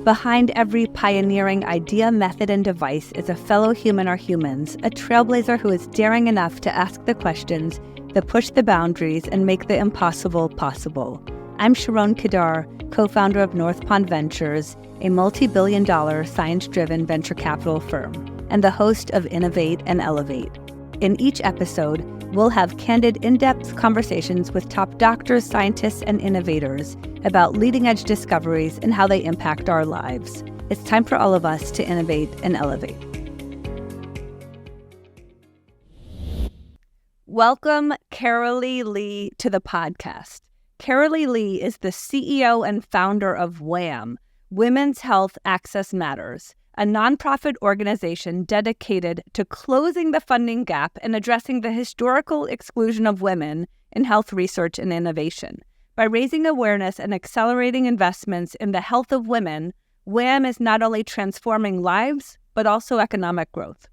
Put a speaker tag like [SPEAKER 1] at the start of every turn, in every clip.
[SPEAKER 1] Behind every pioneering idea, method, and device is a fellow human or humans, a trailblazer who is daring enough to ask the questions that push the boundaries and make the impossible possible. I'm Sharon Kedar, co-founder of North Pond Ventures, a multi-billion-dollar science-driven venture capital firm, and the host of Innovate and Elevate. In each episode, we'll have candid, in-depth conversations with top doctors, scientists, and innovators about leading-edge discoveries and how they impact our lives. It's time for all of us to innovate and elevate. Welcome, Carolee Lee, to the podcast. Carolee Lee is the CEO and founder of WHAM, Women's Health Access Matters, a nonprofit organization dedicated to closing the funding gap and addressing the historical exclusion of women in health research and innovation. By raising awareness and accelerating investments in the health of women, WHAM is not only transforming lives, but also economic growth.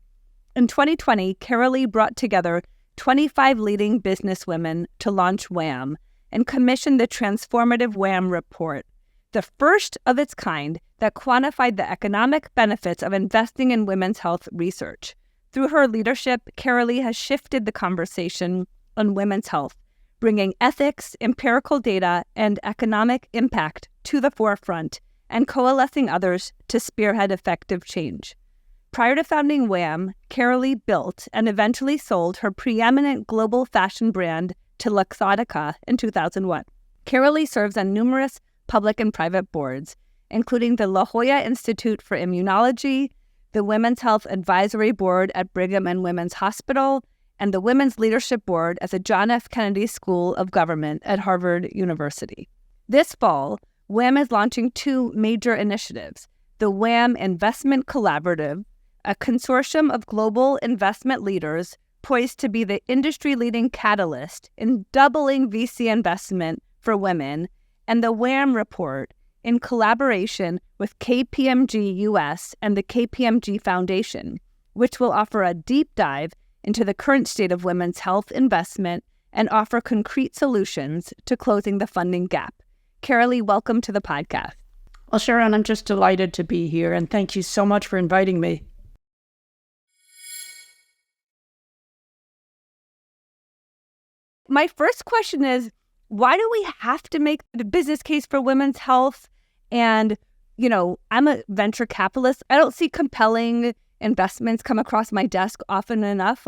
[SPEAKER 1] In 2020, Carolee brought together 25 leading businesswomen to launch WHAM and commissioned the transformative WHAM report, the first of its kind that quantified the economic benefits of investing in women's health research. Through her leadership, Carolee has shifted the conversation on women's health, bringing ethics, empirical data, and economic impact to the forefront and coalescing others to spearhead effective change. Prior to founding WHAM, Carolee built and eventually sold her preeminent global fashion brand to Luxottica in 2001. Carolee serves on numerous public and private boards, including the La Jolla Institute for Immunology, the Women's Health Advisory Board at Brigham and Women's Hospital, and the Women's Leadership Board at the John F. Kennedy School of Government at Harvard University. This fall, WHAM is launching two major initiatives: the WHAM Investment Collaborative, a consortium of global investment leaders poised to be the industry-leading catalyst in doubling VC investment for women, and the WHAM Report, in collaboration with KPMG US and the KPMG Foundation, which will offer a deep dive into the current state of women's health investment and offer concrete solutions to closing the funding gap. Carolee, welcome to the podcast.
[SPEAKER 2] Well, Sharon, I'm just delighted to be here, and thank you so much for inviting me.
[SPEAKER 1] My first question is, why do we have to make the business case for women's health? And, I'm a venture capitalist. I don't see compelling investments come across my desk often enough.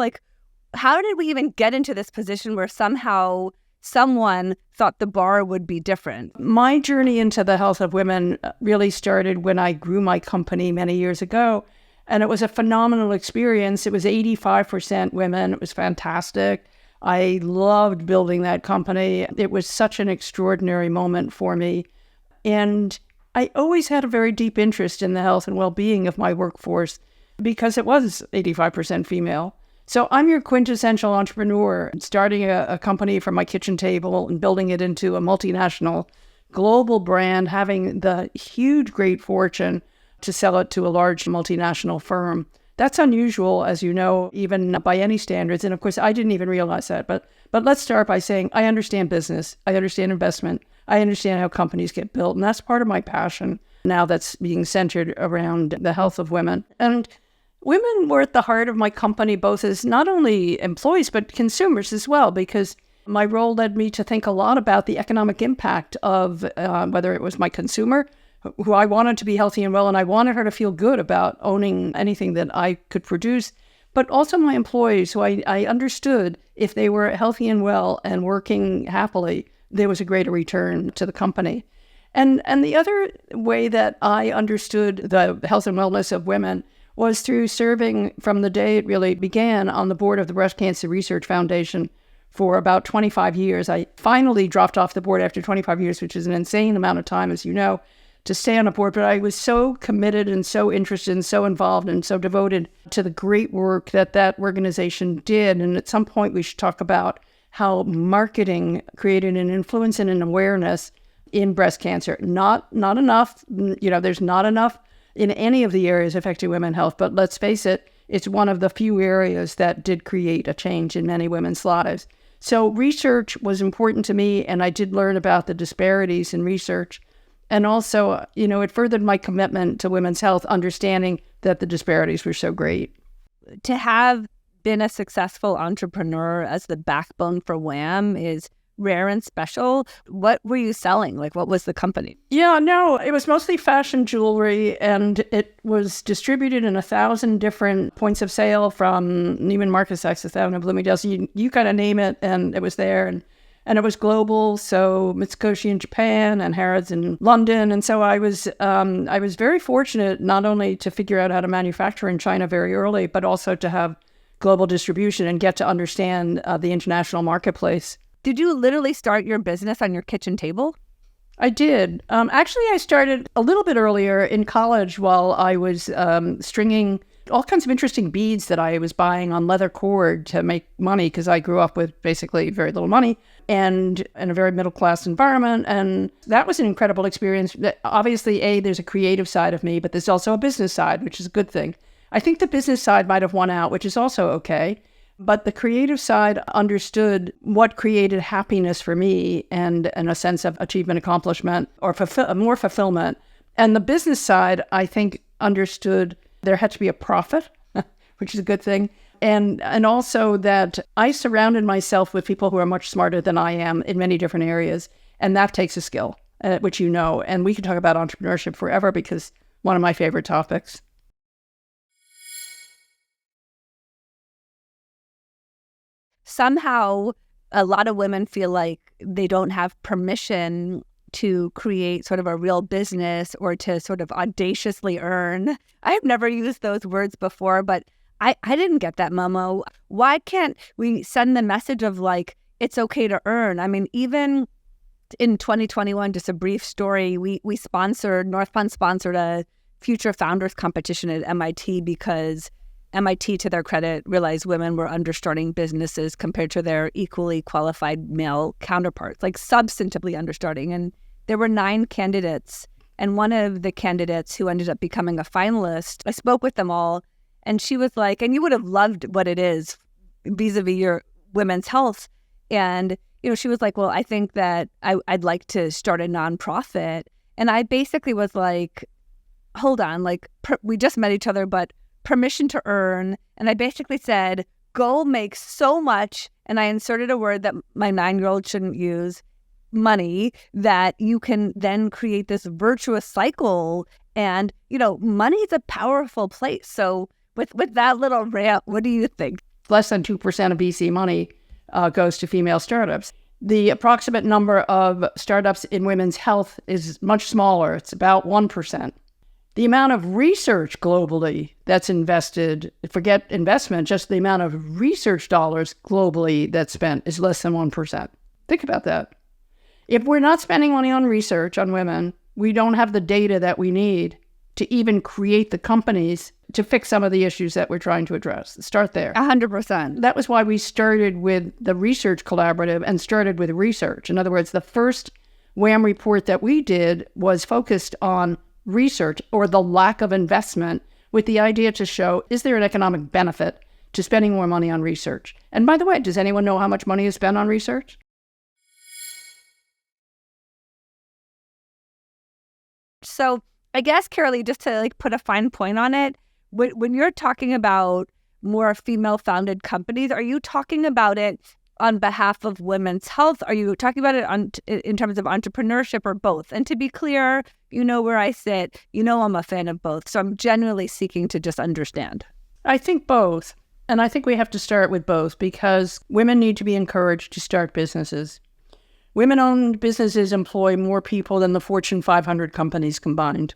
[SPEAKER 1] How did we even get into this position where somehow someone thought the bar would be different?
[SPEAKER 2] My journey into the health of women really started when I grew my company many years ago. And it was a phenomenal experience. It was 85% women. It was fantastic. I loved building that company. It was such an extraordinary moment for me. And I always had a very deep interest in the health and well-being of my workforce because it was 85% female. So I'm your quintessential entrepreneur, starting a company from my kitchen table and building it into a multinational global brand, having the huge, great fortune to sell it to a large multinational firm. That's unusual, as you know, even by any standards. And of course, I didn't even realize that. But let's start by saying I understand business. I understand investment. I understand how companies get built. And that's part of my passion now that's being centered around the health of women. And women were at the heart of my company, both as not only employees, but consumers as well, because my role led me to think a lot about the economic impact of whether it was my consumer, who I wanted to be healthy and well, and I wanted her to feel good about owning anything that I could produce, but also my employees, who I understood if they were healthy and well and working happily, there was a greater return to the company. And the other way that I understood the health and wellness of women was through serving from the day it really began on the board of the Breast Cancer Research Foundation for about 25 years. I finally dropped off the board after 25 years, which is an insane amount of time, as you know, to stay on a board, but I was so committed and so interested and so involved and so devoted to the great work that organization did. And at some point, we should talk about how marketing created an influence and an awareness in breast cancer. Not enough, there's not enough in any of the areas affecting women's health, but let's face it, it's one of the few areas that did create a change in many women's lives. So research was important to me, and I did learn about the disparities in research. And also, it furthered my commitment to women's health, understanding that the disparities were so great.
[SPEAKER 1] To have been a successful entrepreneur as the backbone for WHAM is rare and special. What were you selling? Like, what was the company?
[SPEAKER 2] Yeah, no, it was mostly fashion jewelry, and it was distributed in 1,000 different points of sale, from Neiman Marcus, Saks Fifth Avenue, Bloomingdale's. You kind of name it, and it was there. And it was global, so Mitsukoshi in Japan and Harrods in London. And so I was very fortunate not only to figure out how to manufacture in China very early, but also to have global distribution and get to understand the international marketplace.
[SPEAKER 1] Did you literally start your business on your kitchen table?
[SPEAKER 2] I did. Actually, I started a little bit earlier in college while I was stringing all kinds of interesting beads that I was buying on leather cord to make money, because I grew up with basically very little money and in a very middle-class environment. And that was an incredible experience. Obviously, there's a creative side of me, but there's also a business side, which is a good thing. I think the business side might have won out, which is also okay. But the creative side understood what created happiness for me and a sense of achievement, accomplishment, or more fulfillment. And the business side, I think, understood there had to be a profit, which is a good thing. And also that I surrounded myself with people who are much smarter than I am in many different areas. And that takes a skill, which you know. And we can talk about entrepreneurship forever, because one of my favorite topics.
[SPEAKER 1] Somehow, a lot of women feel like they don't have permission to create sort of a real business or to sort of audaciously earn. I've never used those words before, but I didn't get that memo. Why can't we send the message of like, it's okay to earn? I mean, even in 2021, just a brief story, North Pond sponsored a Future Founders competition at MIT because MIT, to their credit, realized women were understarting businesses compared to their equally qualified male counterparts, like substantively understarting. And there were 9 candidates. And one of the candidates who ended up becoming a finalist, I spoke with them all, and she was like, and you would have loved what it is vis-a-vis your women's health. And, she was like, well, I think that I'd like to start a nonprofit. And I basically was like, hold on, we just met each other, but permission to earn. And I basically said, go make so much. And I inserted a word that my 9-year-old shouldn't use, money, that you can then create this virtuous cycle. And, money is a powerful place. So with that little rant, what do you think?
[SPEAKER 2] Less than 2% of VC money goes to female startups. The approximate number of startups in women's health is much smaller. It's about 1%. The amount of research globally that's invested, forget investment, just the amount of research dollars globally that's spent is less than 1%. Think about that. If we're not spending money on research on women, we don't have the data that we need to even create the companies to fix some of the issues that we're trying to address. Start there.
[SPEAKER 1] 100%.
[SPEAKER 2] That was why we started with the Research Collaborative and started with research. In other words, the first WHAM report that we did was focused on research, or the lack of investment, with the idea to show, is there an economic benefit to spending more money on research? And by the way, does anyone know how much money is spent on research?
[SPEAKER 1] So I guess, Carolee, just to put a fine point on it, when you're talking about more female-founded companies, are you talking about it on behalf of women's health? Are you talking about it in terms of entrepreneurship, or both? And to be clear, where I sit, I'm a fan of both. So I'm genuinely seeking to just understand.
[SPEAKER 2] I think both. And I think we have to start with both, because women need to be encouraged to start businesses. Women-owned businesses employ more people than the Fortune 500 companies combined.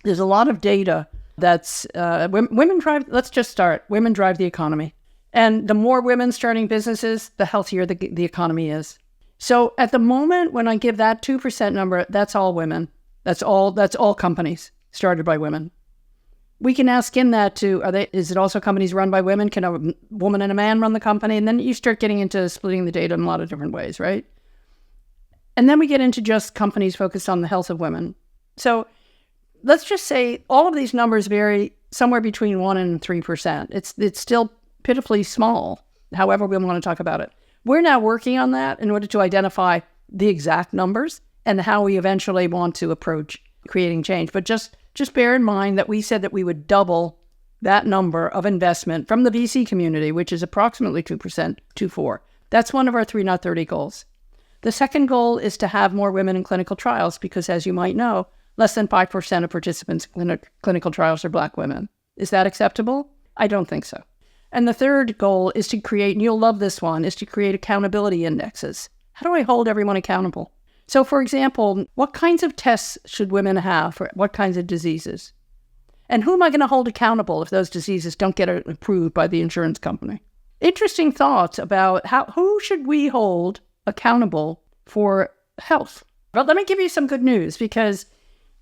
[SPEAKER 2] There's a lot of data that's women drive. Let's just start. Women drive the economy. And the more women starting businesses, the healthier the economy is. So at the moment, when I give that 2% number, that's all women. That's all companies started by women. We can now skim that to, is it also companies run by women? Can a woman and a man run the company? And then you start getting into splitting the data in a lot of different ways, right? And then we get into just companies focused on the health of women. So let's just say all of these numbers vary somewhere between 1% and 3%. It's still pitifully small, however we want to talk about it. We're now working on that in order to identify the exact numbers and how we eventually want to approach creating change. But just bear in mind that we said that we would double that number of investment from the VC community, which is approximately 2% to 4%. That's one of our 3 Not 30 goals. The second goal is to have more women in clinical trials because, as you might know, less than 5% of participants in clinical trials are Black women. Is that acceptable? I don't think so. And the third goal is to create, and you'll love this one, is to create accountability indexes. How do I hold everyone accountable? So, for example, what kinds of tests should women have for what kinds of diseases? And who am I going to hold accountable if those diseases don't get approved by the insurance company? Interesting thoughts about who should we hold accountable for health? But let me give you some good news because,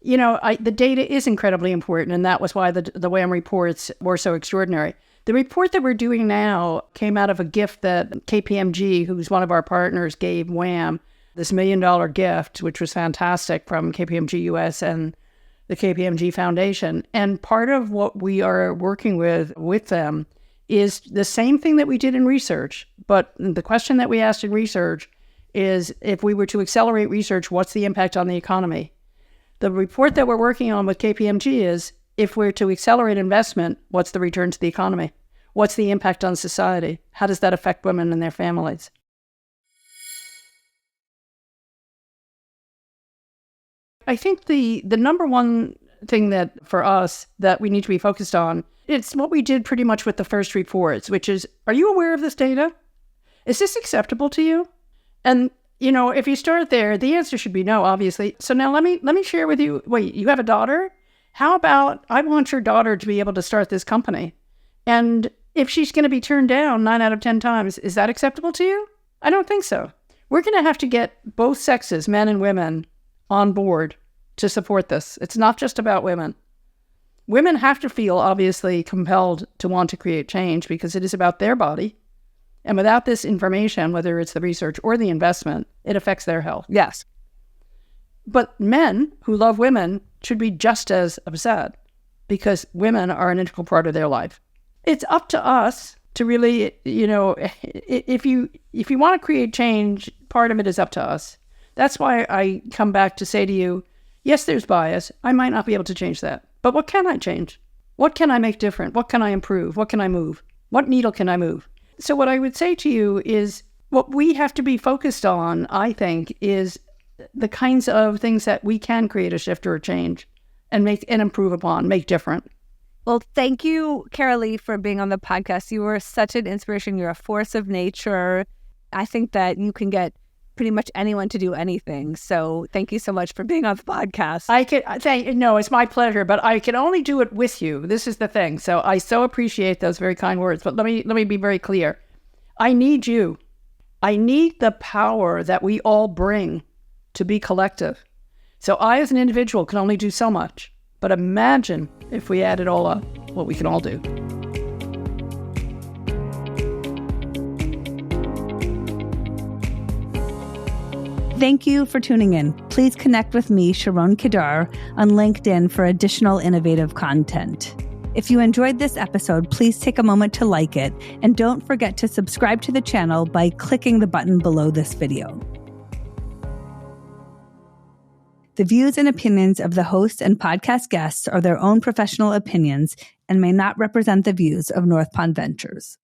[SPEAKER 2] the data is incredibly important, and that was why the WHAM reports were so extraordinary. The report that we're doing now came out of a gift that KPMG, who's one of our partners, gave WHAM, this $1 million gift, which was fantastic, from KPMG US and the KPMG Foundation. And part of what we are working with them is the same thing that we did in research. But the question that we asked in research is, if we were to accelerate research, what's the impact on the economy? The report that we're working on with KPMG is, if we're to accelerate investment, what's the return to the economy? What's the impact on society? How does that affect women and their families? I think the number one thing that for us that we need to be focused on, it's what we did pretty much with the first reports, which is, are you aware of this data? Is this acceptable to you? And, if you start there, the answer should be no, obviously. So now let me share with you, wait, you have a daughter? How about I want your daughter to be able to start this company? And if she's going to be turned down 9 out of 10 times, is that acceptable to you? I don't think so. We're going to have to get both sexes, men and women, on board to support this. It's not just about women. Women have to feel obviously compelled to want to create change because it is about their body. And without this information, whether it's the research or the investment, it affects their health.
[SPEAKER 1] Yes.
[SPEAKER 2] But men who love women should be just as upset because women are an integral part of their life. It's up to us to really, if you want to create change, part of it is up to us. That's why I come back to say to you, yes, there's bias. I might not be able to change that. But what can I change? What can I make different? What can I improve? What can I move? What needle can I move? So what I would say to you is what we have to be focused on, I think, is the kinds of things that we can create a shift or a change and make and improve upon, make different.
[SPEAKER 1] Well, thank you, Carolee, for being on the podcast. You were such an inspiration. You're a force of nature. I think that you can get pretty much anyone to do anything. So thank you so much for being on the podcast.
[SPEAKER 2] No, it's my pleasure, but I can only do it with you. This is the thing. So I so appreciate those very kind words, but let me be very clear. I need you. I need the power that we all bring to be collective. So I, as an individual, can only do so much, but imagine if we add it all up, what we can all do.
[SPEAKER 1] Thank you for tuning in. Please connect with me, Sharon Kedar, on LinkedIn for additional innovative content. If you enjoyed this episode, please take a moment to like it, and don't forget to subscribe to the channel by clicking the button below this video. The views and opinions of the host and podcast guests are their own professional opinions and may not represent the views of North Pond Ventures.